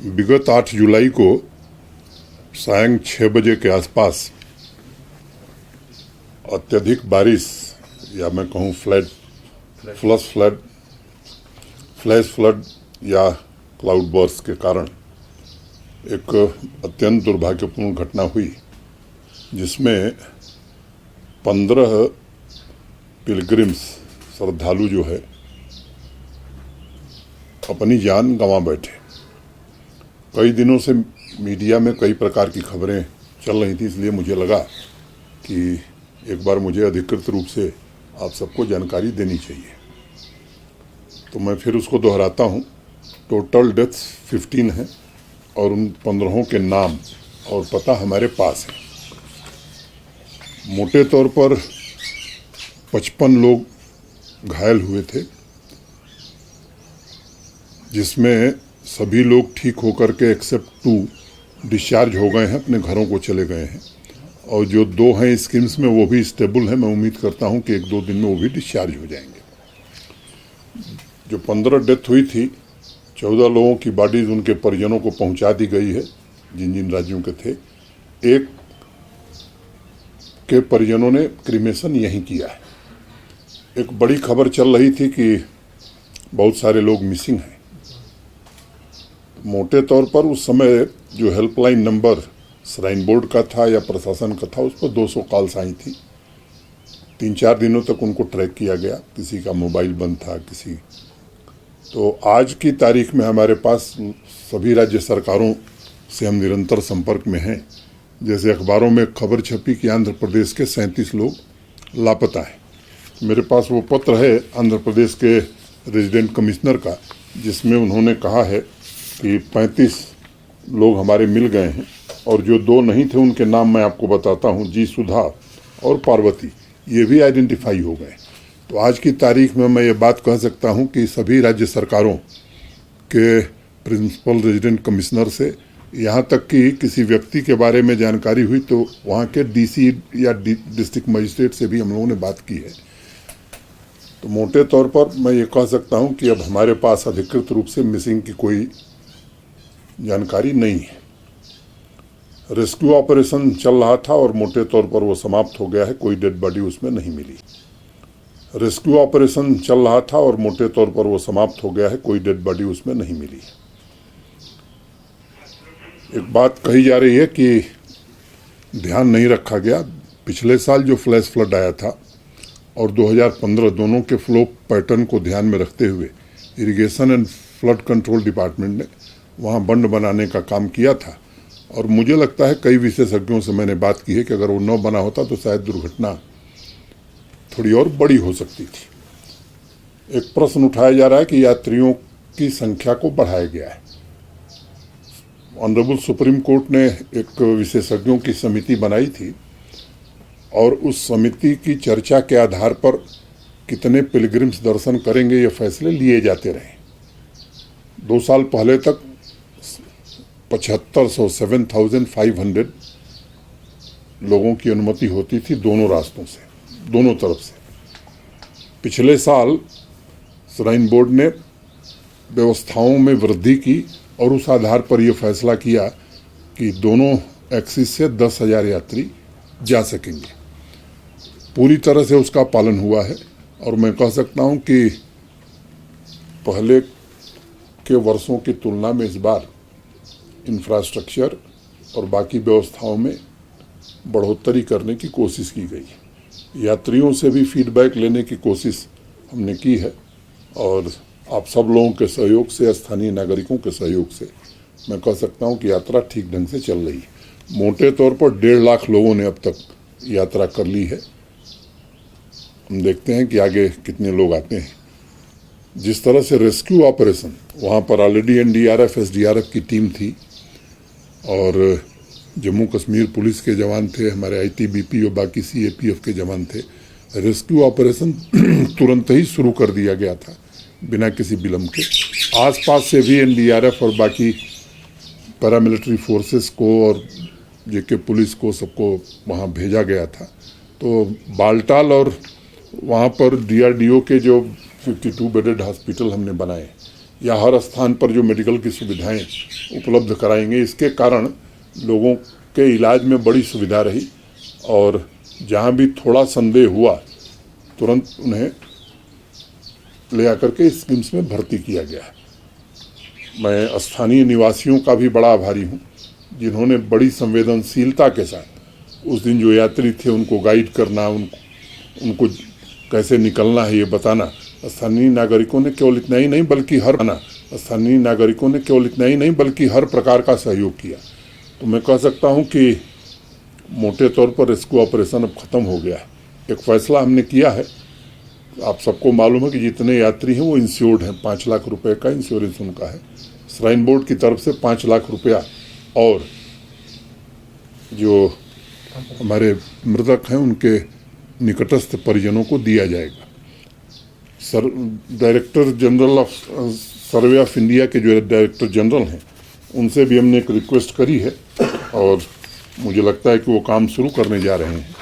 विगत 8 जुलाई को सायं 6 बजे के आसपास अत्यधिक बारिश या मैं कहूँ फ्लैश फ्लड या क्लाउड बर्स्ट के कारण एक अत्यंत दुर्भाग्यपूर्ण घटना हुई, जिसमें 15 पिलग्रिम्स श्रद्धालु जो है अपनी जान गंवा बैठे। कई दिनों से मीडिया में कई प्रकार की खबरें चल रही थी, इसलिए मुझे लगा कि एक बार मुझे अधिकृत रूप से आप सबको जानकारी देनी चाहिए, तो मैं फिर उसको दोहराता हूँ। टोटल डेथ्स 15 हैं और उन 15 के नाम और पता हमारे पास है। मोटे तौर पर 55 लोग घायल हुए थे, जिसमें सभी लोग ठीक होकर के एक्सेप्ट 2 डिस्चार्ज हो गए हैं, अपने घरों को चले गए हैं। और जो 2 हैं स्कीम्स में वो भी स्टेबल हैं। मैं उम्मीद करता हूं कि 1-2 दिन में वो भी डिस्चार्ज हो जाएंगे। जो 15 डेथ हुई थी, 14 लोगों की बॉडीज उनके परिजनों को पहुंचा दी गई है, जिन जिन राज्यों के थे। एक के परिजनों ने क्रीमेशन यहीं किया है। एक बड़ी खबर चल रही थी कि बहुत सारे लोग मिसिंग हैं। मोटे तौर पर उस समय जो हेल्पलाइन नंबर श्राइन बोर्ड का था या प्रशासन का था, उस पर 200 कॉल्स आई थी। 3-4 दिनों तक उनको ट्रैक किया गया। किसी का मोबाइल बंद था, किसी। तो आज की तारीख में हमारे पास सभी राज्य सरकारों से हम निरंतर संपर्क में हैं। जैसे अखबारों में खबर छपी कि आंध्र प्रदेश के 37 लोग लापता हैं। मेरे पास वो पत्र है आंध्र प्रदेश के रेजिडेंट कमिश्नर का, जिसमें उन्होंने कहा है कि 35 लोग हमारे मिल गए हैं और जो 2 नहीं थे उनके नाम मैं आपको बताता हूं, जी सुधा और पार्वती, ये भी आइडेंटिफाई हो गए। तो आज की तारीख में मैं ये बात कह सकता हूं कि सभी राज्य सरकारों के प्रिंसिपल रेजिडेंट कमिश्नर से यहाँ तक कि किसी व्यक्ति के बारे में जानकारी हुई तो वहाँ के डीसी या डिस्ट्रिक्ट मजिस्ट्रेट से भी हम लोगों ने बात की है। तो मोटे तौर पर मैं ये कह सकता हूँ कि अब हमारे पास अधिकृत रूप से मिसिंग की कोई जानकारी नहीं है। रेस्क्यू ऑपरेशन चल रहा था और मोटे तौर पर वो समाप्त हो गया है। कोई डेड बॉडी उसमें नहीं मिली। रेस्क्यू ऑपरेशन चल रहा था और मोटे तौर पर वो समाप्त हो गया है। कोई डेड बॉडी उसमें नहीं मिली। एक बात कही जा रही है कि ध्यान नहीं रखा गया। पिछले साल जो फ्लैश फ्लड आया था और 2015, दोनों के फ्लो पैटर्न को ध्यान में रखते हुए irrigation and flood control department ने वहाँ बंड बनाने का काम किया था। और मुझे लगता है कई विशेषज्ञों से मैंने बात की है कि अगर वो न बना होता तो शायद दुर्घटना थोड़ी और बड़ी हो सकती थी। एक प्रश्न उठाया जा रहा है कि यात्रियों की संख्या को बढ़ाया गया है। ऑनरेबल सुप्रीम कोर्ट ने एक विशेषज्ञों की समिति बनाई थी और उस समिति की चर्चा के आधार पर कितने पिलग्रिम्स दर्शन करेंगे ये फैसले लिए जाते रहे। 2 साल पहले तक 7,500 लोगों की अनुमति होती थी दोनों रास्तों से, दोनों तरफ से। पिछले साल श्राइन बोर्ड ने व्यवस्थाओं में वृद्धि की और उस आधार पर यह फैसला किया कि दोनों एक्सिस से 10,000 यात्री जा सकेंगे। पूरी तरह से उसका पालन हुआ है और मैं कह सकता हूं कि पहले के वर्षों की तुलना में इस बार इंफ्रास्ट्रक्चर और बाकी व्यवस्थाओं में बढ़ोतरी करने की कोशिश की गई। यात्रियों से भी फीडबैक लेने की कोशिश हमने की है और आप सब लोगों के सहयोग से, स्थानीय नागरिकों के सहयोग से मैं कह सकता हूं कि यात्रा ठीक ढंग से चल रही है। मोटे तौर पर 1.5 लाख लोगों ने अब तक यात्रा कर ली है। हम देखते हैं कि आगे कितने लोग आते हैं। जिस तरह से रेस्क्यू ऑपरेशन, वहाँ पर ऑलरेडी एनडीआरएफ, एसडीआरएफ की टीम थी और जम्मू कश्मीर पुलिस के जवान थे, हमारे आईटीबीपी और बाकी सीएपीएफ के जवान थे। रेस्क्यू ऑपरेशन तुरंत ही शुरू कर दिया गया था बिना किसी विलंब के। आसपास से भी एनडीआरएफ और बाकी पैरामिलिट्री फोर्सेस को और जेके पुलिस को सबको वहाँ भेजा गया था। तो बालटाल और वहाँ पर डीआरडीओ के जो 52 बेडेड हॉस्पिटल हमने बनाए, या हर स्थान पर जो मेडिकल की सुविधाएं उपलब्ध कराएंगे, इसके कारण लोगों के इलाज में बड़ी सुविधा रही और जहां भी थोड़ा संदेह हुआ तुरंत उन्हें ले आकर के स्कीम्स में भर्ती किया गया है। मैं स्थानीय निवासियों का भी बड़ा आभारी हूं, जिन्होंने बड़ी संवेदनशीलता के साथ उस दिन जो यात्री थे उनको गाइड करना, उनको कैसे निकलना है ये बताना। स्थानीय नागरिकों ने केवल इतना ही नहीं बल्कि हर प्रकार का सहयोग किया। तो मैं कह सकता हूं कि मोटे तौर पर रेस्क्यू ऑपरेशन अब खत्म हो गया है। एक फैसला हमने किया है, आप सबको मालूम है कि जितने यात्री हैं वो इंश्योर्ड हैं, 5 लाख रुपए का इंश्योरेंस उनका है। श्राइन बोर्ड की तरफ से 5 लाख रुपया और जो हमारे मृतक हैं उनके निकटस्थ परिजनों को दिया जाएगा। Director general of survey of India के जो डायरेक्टर जनरल हैं उनसे भी हमने एक रिक्वेस्ट करी है और मुझे लगता है कि वो काम शुरू करने जा रहे हैं।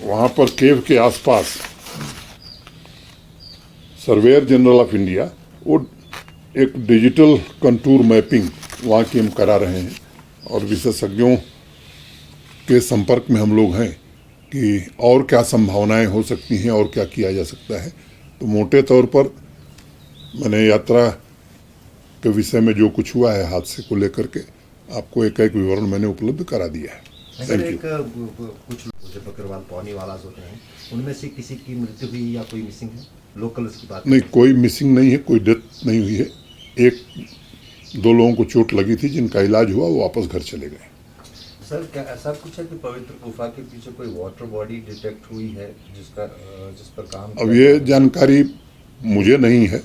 वहाँ पर केव के आसपास सर्वेयर जनरल ऑफ इंडिया वो एक डिजिटल कंटूर मैपिंग वहाँ की हम करा रहे हैं और विशेषज्ञों के संपर्क में हम लोग हैं कि और क्या संभावनाएं हो सकती हैं और क्या किया जा सकता है। तो मोटे तौर पर मैंने यात्रा के विषय में जो कुछ हुआ है हादसे को लेकर के आपको एक विवरण मैंने उपलब्ध करा दिया है। Thank you. कुछ जब बकरवाल पौनी वाला होते हैं उनमें से किसी की मृत्यु हुई या कोई मिसिंग है? लोकल्स की बात नहीं, कोई मिसिंग नहीं है, कोई डेथ नहीं हुई है। 1-2 लोगों को चोट लगी थी, जिनका इलाज हुआ वो वापस घर चले गए। सर क्या ऐसा कुछ है कि पवित्र गुफा के पीछे कोई वाटर बॉडी डिटेक्ट हुई है जिस पर काम अब ये जानकारी मुझे नहीं है,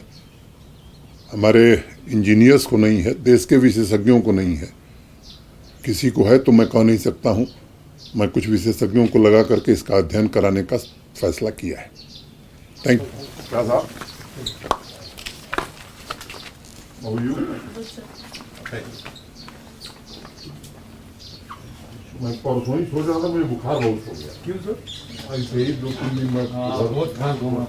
हमारे इंजीनियर्स को नहीं है, देश के विशेषज्ञों को नहीं है। किसी को है तो मैं कह नहीं सकता हूँ। मैं कुछ विशेषज्ञों को लगा करके इसका अध्ययन कराने का फैसला किया है। Thank you. क्या साहब? मैं परसों ही सो रहा था, मुझे बुखार बहुत हो गया। क्यों सर? ऐसे ही 2-3 दिन में बहुत घूमा